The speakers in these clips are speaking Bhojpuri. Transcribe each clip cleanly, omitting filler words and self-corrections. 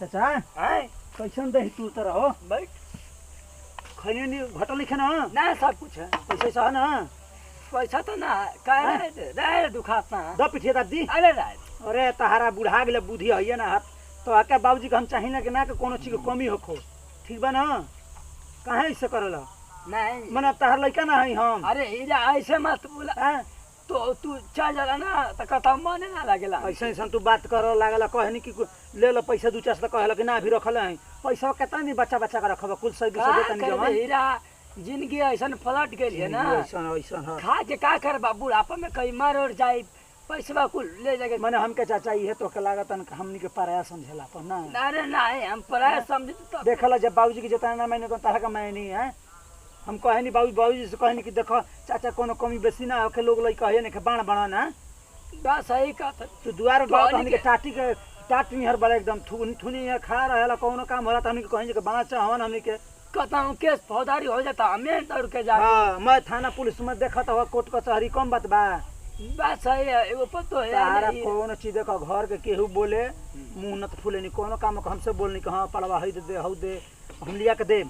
चाचा हैं कैसन दही तू तरह हो बैठ खैनी नहीं घटल लिखे ना ना सब कुछ है पैसे सह ना पैसा तो ना काय रे दुखात ना द पिठिया दादी अरे राय अरे तहारा बुढ़ा गेले बुद्धि है ना हाथ तो आके बाबूजी के हम चाहिए ना कि ना के कोनो चीज के कमी होखो ठीक बा ना काहे ऐसे करला नहीं मने तहार लइका ना है हम अरे इजा ऐसे मत बोला हैं? तो तू चल जाला ना तो कथा मन ना लागेला ऐसे ऐसा तू बात कर लागला कहनी कि ले लो पैसा 2-4 तो कहला कि ना भी रखल है पैसा कितना नहीं बच्चा बच्चा का रखब कुल सही का देता नहीं करबे जवान हीरा जिंदगी ऐसन पलट गेल है ना ऐसा ऐसा है खा के का करबा बुढ़ापा में कहीं मर और जाए पैसा कुल ले जाके मने हमके चाचा ये तो के लागत न हमनी के पराया समझला पर ना अरे नहीं हम पराया समझ तो देखला जब बाबूजी के जितना ना मैंने तो तरह का मैं नहीं है हम कहे नहीं बाबूजी से कहनी कि देखो चाचा कोनो कमी बेसी ना होके लोग लई कहे नहीं कि बाण बना ना बस सही का तू दुआर बात हमनी के टाटी नहीं हर बड़ा एकदम थुनी है खा रहेला कोनो काम होला त हमनी के कहे कि बाण चाहवन हमनी के कहता केस फौजदारी हो जाता हमें दौड़ के जा हां मैं थाना पुलिस में देखत हो कोर्ट कचहरी कम बात बा बस सही है एगो पतो है तारा कोनो चीज देखो घर के केहू बोले मुंह न फूले नहीं कोनो काम हमसे बोलनी कि हां पड़वा है दे हौ दे हम लिया के दे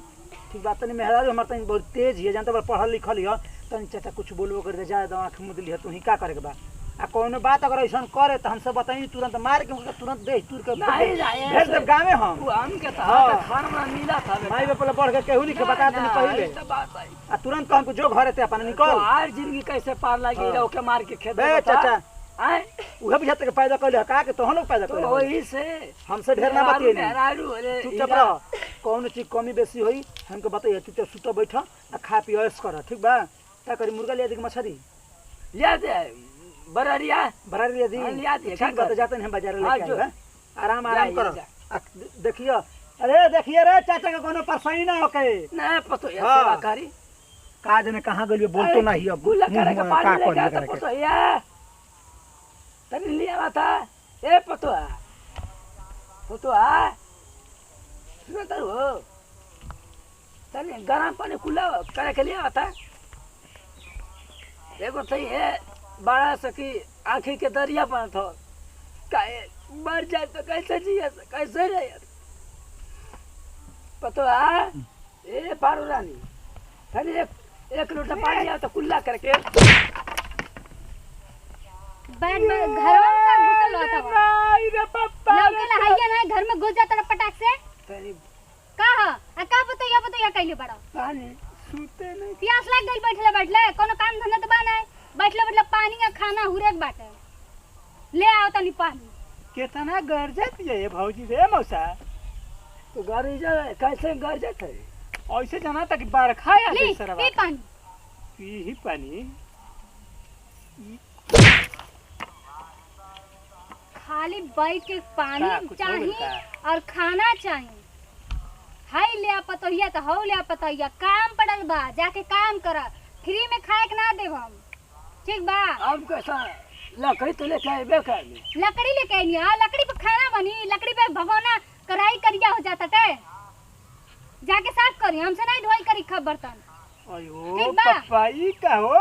ठीक बात नहीं मेहराज हमर तनी बहुत तेज है जानते बा पढ़ल लिखल है तनी चाचा कुछ बोलबो कर दे जा आंख मुद लिया तू ही का करे के बा आ कोनो बात अगर ऐसा करे तो हमसे बताई तुरंत मार के उनका तुरंत दे तुर के नहीं भेज दे गांव में हम वो हम के हाँ। खाना मिला था माई बाप पहले बढ़ के केहू नहीं के बता देनी पहले तो बात है आ तुरंत हमको जो घर है अपन निकल आज जिंदगी कैसे पार लगी हाँ। रहो के मार के खेत बे चाचा आए उहे बुझाते के पैदा कइले का के तोहन लोग पैदा तो कइले वही से हमसे ढेर ना बतिए मेहरारू अरे चुपचाप रह कौन चीज कमी बेसी होई हमको बताइए तू तो सुत बैठ आ खा पी ऐश कर ठीक बा का करी मुर्गा लिया दी कि मछली लिया दे बररिया भरा लिया दी हाँ, लिया दी, ठीक बा तो जाते हैं हम बाजार हाँ, लेके जो। आए आराम आराम जा, करो जा। आ, देखियो अरे देखिए रे चाचा का कोनो परेशानी ना होके नहीं पतो ये हाँ। सेवा करी काज ने कहां गलियो बोलतो नहीं अब गुल्ला करे का मुंह में पानी का लेके करी तो करे पतो ये तनी लिया था ए पतो है पतो है सुनो तो हो तनी गरम पानी कुला करे के लिया था एगो सही है बड़ा सकी आँखी के दरिया पर था काहे मर जाए तो कैसे जिए कैसे रहे पतो है ए पारू रानी तनी एक लोटा पानी आया तो कुल्ला करके बैठ घर में का घुसल हुआ था नहीं रे पप्पा लौके लहाइया ना घर में घुस जाता पटाक से तनी का आ का बतैया कैले बड़ा पानी सूते नहीं प्यास लग गई बैठले कोनो काम धंधा तो बा नहीं बैठले पानी का खाना हुरेक बाटे ले आओ तनी पानी कितना गरजत ये भौजी रे मौसा तो गरज कैसे गरजत है ऐसे जाना था कि बरखा या ले सरवा पी पानी पी ही पानी खाली बैठ के का, पानी कुछ हो गइल चाहिए और खाना चाहिए हाय ले पतोहिया तो हो ले पतोहिया काम पड़ल बा जाके काम कर फ्री में खाए के ना देव हम ठीक बा अब कैसा लकड़ी तो लेके आए बेकार में लकड़ी लेके आई लकड़ी पे खाना बनी लकड़ी पे भगोना कढ़ाई करिया हो जाता टे जाके साफ करी हमसे नहीं धोई करी खब बर्तन अयो ठीक बा। पप्पा ई का हो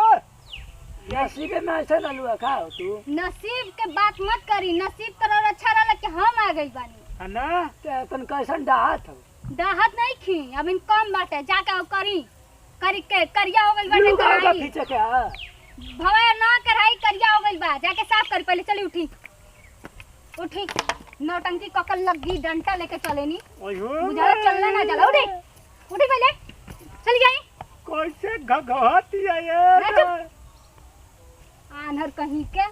नसीब में ऐसा न लुआ खाओ तू नसीब के बात मत करी नसीब करो अच्छा रहला कि हम आ गई बानी है ना ते तन कैसन डाहत हो दाहत नहीं खी अब इन कम बाटे जाके अब करी करी के करिया हो गइल बाटे लुगा का कढ़ाई पीछे क्या भवा ना कढ़ाई करिया हो गइल बा जाके साफ कर पहले चली उठी उठी नौटंकी ककल लगी डंटा लेके चले नी अयो बुझाला चलना ना जाला उठी उठी पहले चली जाई कैसे घघहती है राजू। ये आनहर कहीं के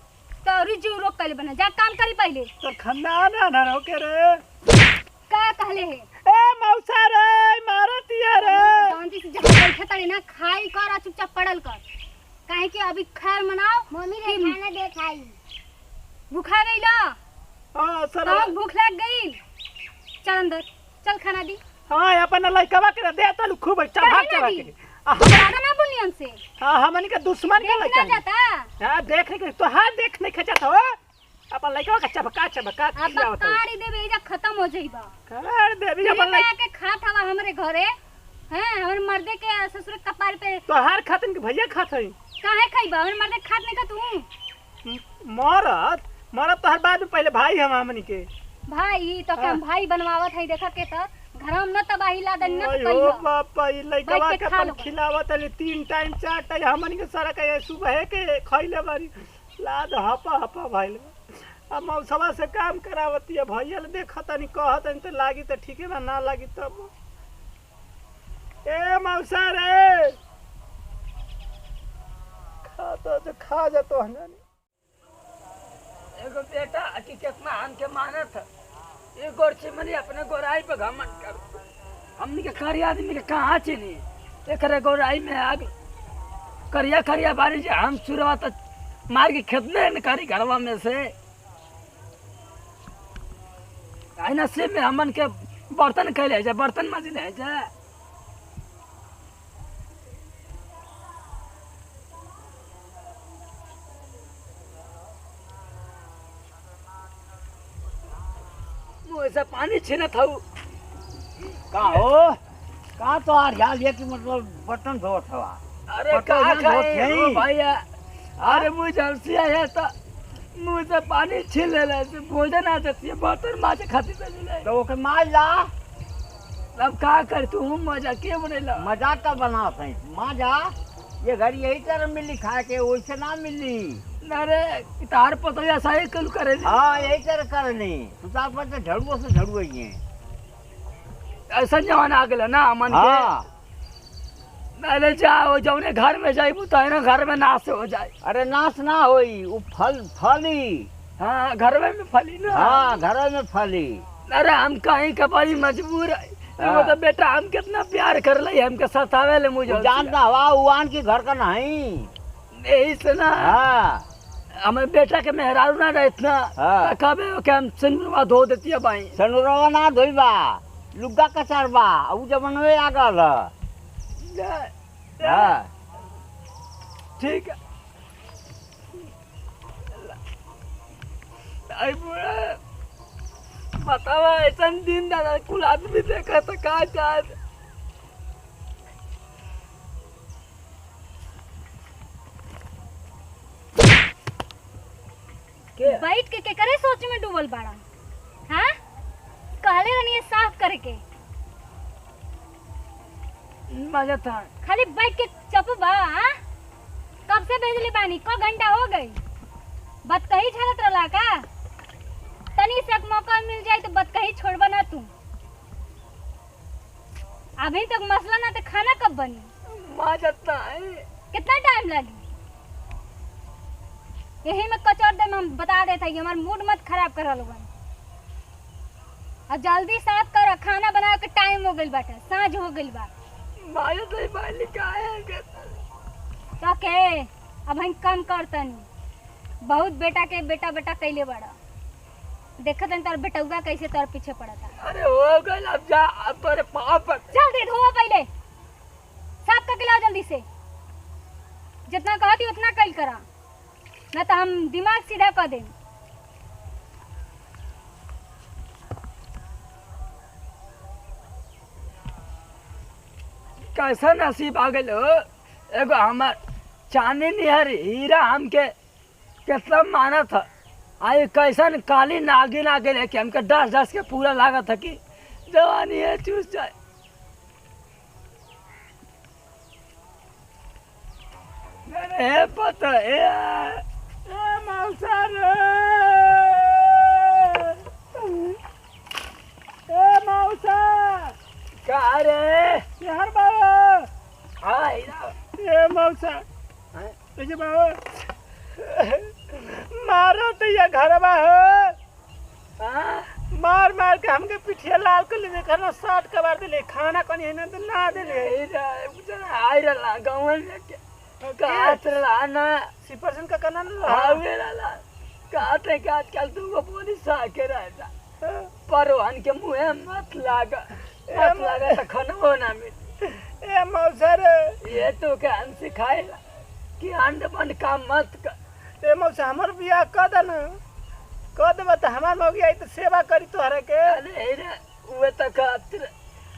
तोरी जीव रोक कले बना जा काम करी पहले तो खानदान ना रोके रे का कहले है ए मौसा रे मारतिया रे शांति से जगह बैठे तड़े ना खाई कर और चुपचाप पड़ल कर काहे कि अभी खैर मनाओ मम्मी रे खाना दे खाई भूखा गई ला हां सर तो भूख लग गई चल अंदर चल खाना दी हां अपन लइकवा के दे तलु खूब अच्छा काहे भाग ना चला दी? के ज्यादा ना बोली हमसे हां हमनी के दुश्मन के देख ना लइका जाता हां देख के तो हां देख नहीं खचा हो अपन लइकवा का चबका अब खिलावत हो कारी देबे एजा खत्म हो जाइबा कर देवी फिर अपन मैं लइका आके खात हवा हमरे घरे हैं हमर मर्दे के ससुर के कपार पे तो हार खातन के भैया खात हई काहे खइबा हमर मर्दे खात नहीं का तू मरत तो हर बाद में पहले भाई हम हमनी के भाई तो हम भाई बनवावत है देखा के त घर में न तबाही ला देना ओए कहियो हो बापा ई लइकवा बैठ के के खा अपन लो। खिलावत है 3 टाइम 4 टाइम हमन के सारा के सुबह के खइले बारी लाद हपा हपा भाई अब मौसवा से काम करावती है भैया ले देखत नहीं कहत नहीं तो लागी तो ठीक है ना लागी तब ए मौसा रे खा जा तो हना एगो बेटा हकीकत में हम के मानत है ये गोरची मनी अपने गोराई पे घमंड कर हमनी के करिया आदमी के कहाँ चिनी एकरे गोराई में आग करिया करिया बारी जे हम शुरुआत मार के खेत में निकारी घरवा में से आईना से में हमन के बर्तन कैले जा बर्तन मजले है जा ऐसा पानी छीनत हूँ का हो का तो आ यार ये कि मतलब बर्तन धोत हवा अरे पटो कहा ना धोत कहे नहीं। भैया अरे मुझे हमसे आया था मुँह से पानी छीन ले रहे थे भोजन आ जाती है बर्तन माजे खाती चली तो ओके मार ला अब का कर तू मजा के बनेला मजाक का बना सही माजा ये घर यही तरह मिली खाए के वैसे ना मिली अरे तार पता है ऐसा ही कल करे हाँ यही तरह करनी सुतार पर तो झड़ुओ से झड़ुओ ही है ऐसा जमाना आ गया ना मन के हाँ अरे जाओ जौने घर में जाई तो है ना घर में नाश हो जाए अरे नाश ना होई वो फली हाँ घर में फली ना हाँ घर में फली अरे हम कहीं का बड़ी मजबूर है वो तो बेटा हम कितना प्यार कर ले हमके सतावे ले मुझे जानता हवा उवान की घर का नहीं यही से ना हाँ हमारे बेटा के मेहरारू ना रहे इतना हाँ। कबे के हम सिंदूरवा धो देती है भाई सनुरवा ना धोइबा लुग्गा कचरबा उ जमन में आ गल हाँ ठीक है आई बुआ बतावा ऐसा दिन दादा कुल आदमी देखा तो का चाहत बैठ के करे सोच में डूबल बाड़ा हाँ कहले रहनी साफ करके मजा था खाली बैठ के चपबा हाँ कब से भेजली बानी को घंटा हो गई बात कहीं झलत रहला का तनी से एक मौका मिल जाए तो बात कहीं छोड़बा ना तू अभी तक मसला ना तो खाना कब बनी मजा था कितना टाइम लगी यही में कचौड़ दे में हम बता देते हैं कि हमारा मूड मत खराब करा लोगन और जल्दी साफ कर खाना बना के टाइम हो गइल बाटे सांझ हो गइल बा मजा तो बाली का है तो के अब हम कम करतनी बहुत बेटा के बेटा बेटा कैले बड़ा देखत हन तार बेटौगा कैसे तार पीछे पड़ता अरे हो गई अब जा अब तोरे पाँव पर जल्दी धोआ पहले साफ करके लाओ जल्दी से जितना कहती उतना कल करा ना तो हम दिमाग सीधा कर दें कैसा नसीब आ गए एगो हमार चांदी निहर हीरा हमके कितना माना था आई कैसन काली नागिन आ गए कि हमके 10-10 के पूरा लागत था कि जवानी है चूस जाए अरे पता है मौसा रे ए मौसा का रे यार बाबा हाँ हीरा ए मौसा तुझे बाबा मारो तो ये घरवा हो हाँ मार मार के हमके पिठिया लाल कर ले खाना 60 कबार दिले खाना कनी है ना तो ना दिले हीरा उतना आयरा ला गाँव में काट रहा ना सिपर्सन का कना ना आवे रहा काटे के आजकल तुमको पुलिस आके रहता परवान के मुँह मत लागा तो खनबो ना मिल ए मौसा रे ये तो के हम सिखाएला कि अंड बंड काम मत कर ए मौसा हमर बियाह कर दे ना कर देबा त हमार मौगी आई तो सेवा करी तोहरे के अरे हीरा उहे तो कहत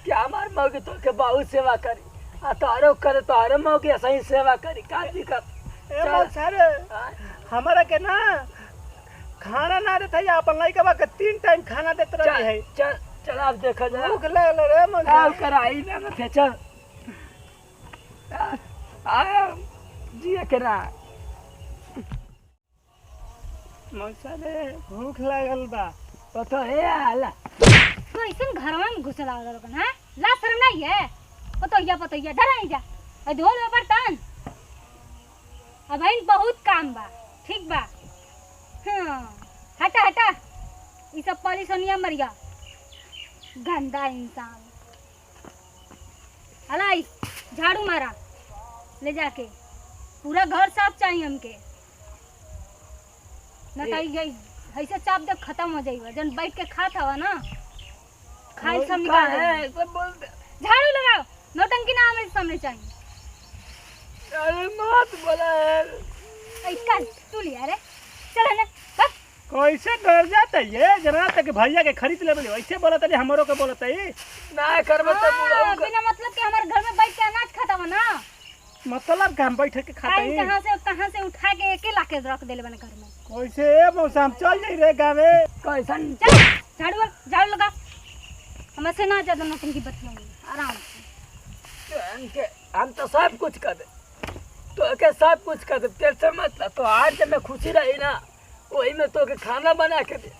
कि हमार मौगी तो के बहुत सेवा करी आ तारो करे तारो मौगी ऐसा ही सेवा करी का दिक्कत ए मौसा रे हाँ? हमारा के ना खाना ना देता है अपन लइका बा के 3 टाइम खाना देत रही है। चल चल आप देखा जा भूख लागल रे मौसा। आओ कराई ना मत चल आ जिया के ना मौसा रे भूख लागल बा। पता है आला तो ऐसे घरवा में घुस लागल लोगन हां ला शर्म नहीं है पतोहिया डर नहीं जा ए धोल में बर्तन अब भाई बहुत काम बा ठीक बा हां हटा ई सब पॉलिशनिया मरिया गंदा इंसान हलाई झाड़ू मारा ले जाके पूरा घर साफ चाहिए हमके ना कहीं गई ऐसे चाप दे खत्म हो जाइए जन बैठ के खात हवा ना खाई सब निकाल है सब बोल दे झाड़ू लगाओ नौटंकी ना हमें सामने चाहिए अरे मत बोला यार इसका तू लिया रे चल ना बस कैसे डर जाता ये जना तक भैया के खरीद ले बोले वैसे बोलत है हमरो के बोलत है ना करब त बुलाऊ बिना मतलब के हमारे घर में बैठ के अनाज खाता हो ना मतलब काम बैठ के खाता खाई है कहाँ से उठा के एके लाके रख देले बने घर में कैसे मौसा हम चल जाई रे गावे कैसन चल झाड़ू लगा हमें से ना ज्यादा नौटंकी बतियाएंगे आराम से हम तो सब कुछ कर दे तो के सब कुछ कर दे तेरे से मतलब तो आज जब मैं खुशी रही ना वही में तो के खाना बना के दे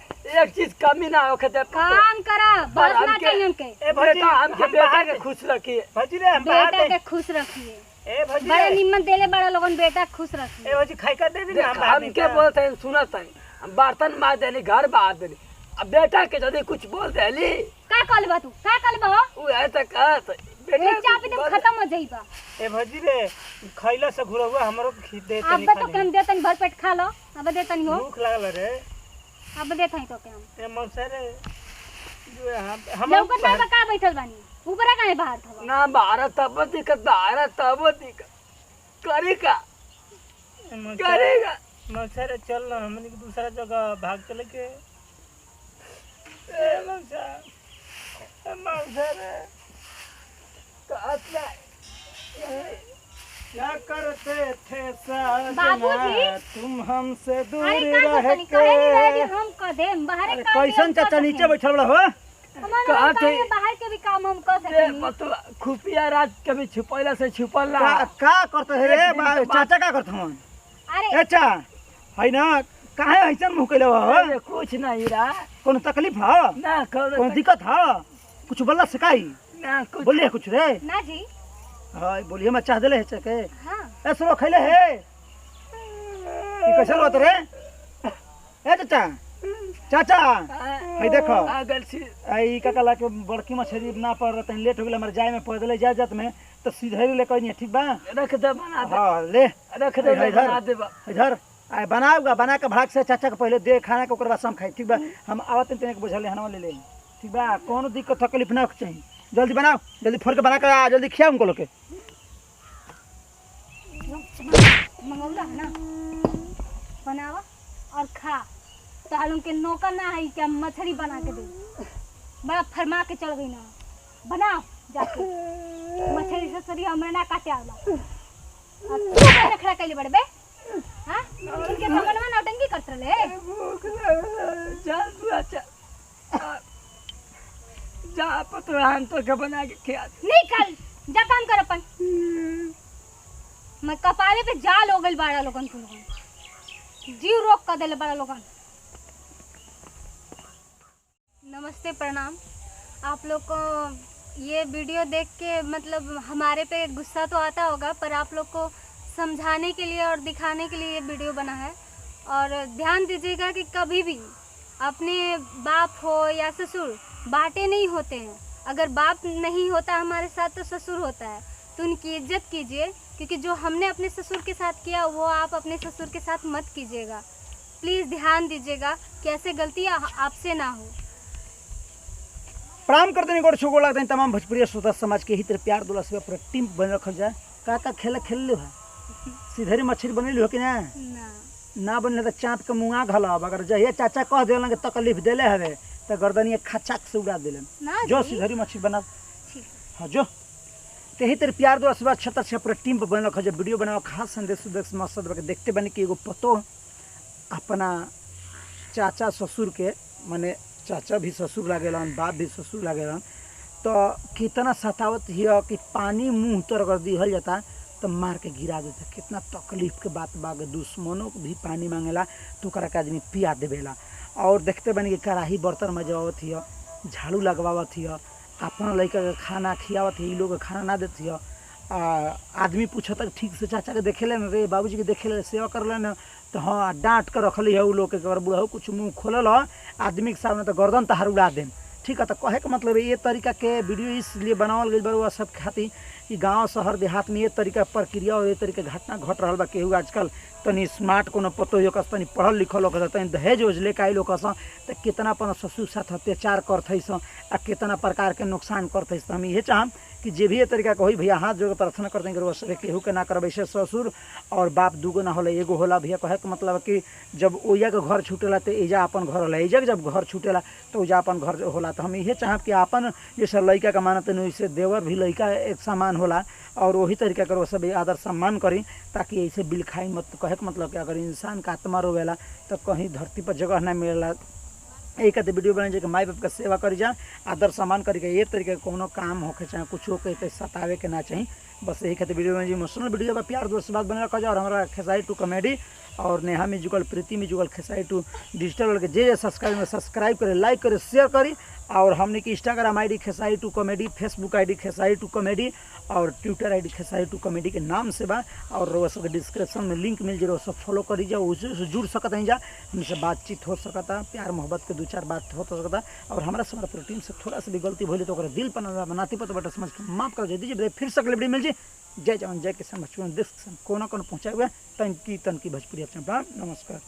एक चीज कमी ना हो के दे काम करा बस ना चाहिए हमके ए भौजी हमके बेटा के खुश रखिए भौजी रे हम बाहर बेटा दे के खुश रखिए ए भौजी बड़े रे निम्मन देले बड़ा लोगन बेटा खुश ए रखिए भौजी खाई कर दे दी ना हम बाहर हम के बोलते हैं सुनत है हम बर्तन मार देनी घर बाहर देनी अब बेटा के यदि कुछ बोल देली का कहलबा तू का कहलबा वो ऐसा कहत ए चापी दे खत्म हो जाइबा ए भौजी रे खइला से घुरहुआ हमरो के खीर दे अब तो के हम देतन भर पेट खा लो अब देतन हो भूख लागल रे अब देतन तो के हम ए मौसा रे जो हम लौकत बा का बैठल बानी ऊपर काहे बाहर था ना भारत तब दिक्कत भारत तब दिक्कत करेगा करेगा मौसा रे चल ना हमनी के दूसरा जगह भाग चले के ए मौसा रे क्या करते थे साजना बाबूजी। तुम हमसे दूर अरे का रह कहतनी कहे नहीं रहे कि के हम कर देम बाहर अरे काम कैसन चाचा नीचे बैठल बड़ा हो हमारे कहाँ थे? बाहर के भी काम हम कर ये सकेनी मतलब खुफिया राज कभी छुपैला से छुपल का ना का करते है रे एक दिन के बाद- चाचा का करते हन अरे अच्छा है ना काहे ऐसन मुंह कइले हो अरे कुछ नहीं रहा कोनो तकलीफ है ना कोनो दिक्कत है कुछ बोलला सिकाई ना कुछ बोलिए कुछ रे ना जी हां बोलिए मैं चाह देले है चके हाँ ए सुनो खइले है की कैसन होत रे ए चाचा चाचा है देखो अगर सी आई का कला के बड़की मछली ना पड़ रहते लेट हो गेल हमर जाए में पैदल इजाजत में तो सीधे ले कहनी ठीक बा रख दे बना दे हां ले रख दे इधर। बना दे इधर आए बनाऊगा बना के भाग से चाचा के पहले दे खाना के ओकर बाद शाम खाई ठीक बा हम आवत तने के बुझल हनवा ले ले ठीक बा कोनो दिक्कत तकलीफ ना होके चाहिए जल्दी बनाओ जल्दी फोड़ के बना के आ जल्दी खिया उनको लोग के मंगौला है ना बनावा और खा तालू के नौकर ना है क्या मछली बना के दे बड़ा फरमा के चल गई ना बनाओ जाके मछली से सरी हमरे ना काटे आला अब तू का नखरा कैले बड़े बे हां उनके समनवा नौटंकी करत रहे भूख लग जा तू अच्छा जा पतो हम तो के बना के खिया दे नहीं कल जा काम कर अपन मैं कपाले पे जाल हो गइल बड़ा लोगन को लोगन जीव रोक कर देले बड़ा लोगन नमस्ते प्रणाम आप लोग को ये वीडियो देख के मतलब हमारे पे गुस्सा तो आता होगा पर आप लोग को समझाने के लिए और दिखाने के लिए ये वीडियो बना है और ध्यान दीजिएगा कि कभी भी अपने बाप हो या ससुर बाटे नहीं होते हैं अगर बाप नहीं होता हमारे साथ तो ससुर होता है तो उनकी इज्जत कीजिए क्योंकि जो हमने अपने ससुर के साथ किया वो आप अपने ससुर के साथ मत कीजिएगा प्लीज़ ध्यान दीजिएगा कि ऐसे गलती आपसे ना हो प्रणाम करते हैं गोड़ छुगो लगते हैं तमाम भोजपुरी श्रोता समाज के ही तरह प्यार दुला से पूरा टीम बन रखल जाए का खेल लो है सीधरी मछली बन लो कि ना ना बनले तो चाँद के मुँगा घलब अगर जहिए चाचा कह दिलन कि तकलीफ दिले हवे तो गर्दनिए खचाक से उड़ा दिलन ना जो जी। सीधरी मछली बना ठीक हाँ जो तो यही तरह प्यार दुला से छतर से पूरा टीम पर बन रखल जाए वीडियो बनाओ खास संदेश उदेश मकसद बा के देखते बने कि एगो पतो अपना चाचा ससुर के माने चाचा भी ससुर लागेलन, बाप भी ससुर लागेलन, तो कितना सतावत हिय कि पानी मुंह तर कर दिहल जाता तो मार के गिरा देता। कितना तकलीफ के बात बा। दुश्मनों को भी पानी मांगेला तो ओकरा के आदमी पिया देवेला। और देखते बनी कि कढ़ाई बर्तन मजवावत हिय, झाड़ू लगवावत हिय, अपना लड़का के खाना खियावत हिय, लोग के खाना ना देत हिय। आदमी पूछता ठीक से चाचा के देखे न रे, बाबूजी के देखे सेवा कर न, तो हाँ डांट कर रखली है उ लोग के। बुढ़ऊ कुछ मुँह खोलल हो आदमी के सामने तो गर्दन तहार उड़ा देम। ठीक है, तो कहे का मतलब ये तरीका के वीडियो इसलिए बनावल गई बा सब खातिर कि गांव शहर देहात में ये तरीका प्रक्रिया और ये तरीका घटना घट रहा बा। केहू आजकल तनी स्मार्ट कोनो पतो हो कस, तनी पढ़ल लिखल हो तनी दहेज वहेज लेके आई लोग तो कितना अपन ससुर साथ अत्याचार करते आ कितना प्रकार के नुकसान करते। हम ये चाहम कि जे भी ये तरीका के हो भैया हाथ जोड़ प्रार्थना करते हैं कि सब केहू के ना करब। ऐसे ससुर और बाप दूगो ना होला एगो होला। भैया कहे के मतलब कि जब ओइजा के घर छूटेला तो एजा अपन घर होला, एजा के जब घर छूटेला तो ओजा अपन घर होला। तो हम ये चाहब कि अपन जैसे लड़का का मानते नहीं वैसे देवर भी लड़का एक समान होला और वही तरीका कर सब आदर सम्मान करी ताकि ऐसे बिल खाई मत। कहे के मतलब कि अगर इंसान का आत्मा रोवेला तो कहीं धरती पर जगह ना मिलेला। एक कहते वीडियो बना कि माई बाप का सेवा करी जा, आदर सम्मान करी ये तरीके कोनो काम होके चाहे कुछ हो के सतावे के ना चाहिए। बस यही कहते वीडियो बना इमोशनल वीडियो बा, प्यार दोस्त बात बने रखा जाए। और हमारा खेसारी टू कॉमेडी और नेहा में जुगल प्रीति में जुगल खेसारी टू डिजिटल वाले के जे सब्सक्राइब करे, लाइक करे, शेयर करी। और हमने की Instagram ID Khesari two comedy, Facebook ID Khesari two comedy और Twitter ID Khesari two comedy के नाम से बा। और वो सब डिस्क्रिप्शन में लिंक मिल जाए, सब फॉलो करी जा, उससे जुड़ सकता है जा, हमसे बातचीत हो सकता, प्यार मोहब्बत के दो चार बात हो सकता। और हमारा हमारा प्रोटीन से थोड़ा सा भी गलती भले तो दिल पर बनाती पता बटा समझ के माफ कर दीजिए। फिर से अगले वीडियो मिल जाए। जय जवान जय किसान, बचपन देश किसान, कोना कोना पहुँचाए हुए तनकी भोजपुरी। नमस्कार।